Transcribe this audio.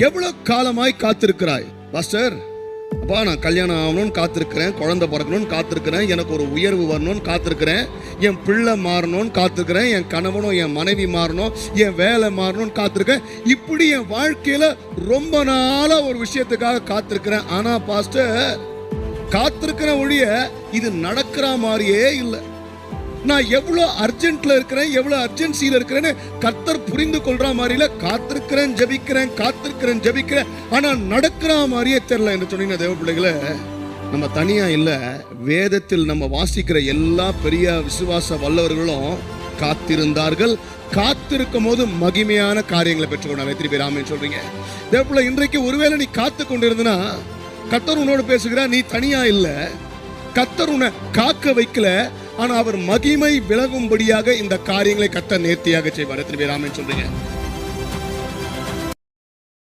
எவ்வளவு காலமாய் காத்திருக்கிறாய்? பாஸ்டர், அப்பா நான் கல்யாணம் ஆகணும்னு காத்திருக்கிறேன், குழந்தை பிறக்கணும்னு காத்திருக்கிறேன், எனக்கு ஒரு உயர்வு வரணும்னு காத்திருக்கிறேன், என் பிள்ளை மாறணும்னு காத்திருக்கிறேன், என் கணவனும் என் மனைவி மாறணும், என் வேலை மாறணும்னு காத்திருக்கேன். இப்படி என் வாழ்க்கையில ரொம்ப நாளா ஒரு விஷயத்துக்காக காத்திருக்கிறேன். ஆனா பாஸ்டர், காத்திருக்கிற ஒழிய இது நடக்கிற மாதிரியே இல்லை. நான் எவ்வளவு அர்ஜென்ட்ல இருக்கிறேன், எவ்வளவு அர்ஜென்சியில இருக்கிறேன்னு கர்த்தர் புரிந்து கொள்ற மாதிரில காத்திருக்கிறேன், ஜெபிக்கிறேன், காத்திருக்கிறேன், ஜெபிக்கிறேன், ஆனா நடக்கிற மாதிரியே தெரியல என்று சொன்னீங்கன்னா தேவ பிள்ளைகளை, நம்ம தனியா இல்ல, வேதத்தில் நம்ம வாசிக்கிற எல்லா பெரிய விசுவாச வல்லவர்களும் காத்திருந்தார்கள். காத்திருக்கும் போது மகிமையான காரியங்களை பெற்றுக்கொண்டாங்க. எத்தனை பேர் ஆமென் சொல்றீங்க? தேவ பிள்ளை, இன்றைக்கு ஒருவேளை நீ காத்து கொண்டிருந்தனா கர்த்தர் உன்னோடு பேசுகிறார். நீ தனியா இல்ல, கர்த்தர் உன்னை காக்க வைக்கல, ஆனா அவர் மகிமை விலகும்படியாக இந்த காரியங்களை கர்த்தர் நேர்த்தியாக செய்வார். எத்தனை பேர் ஆமென் சொல்றீங்க?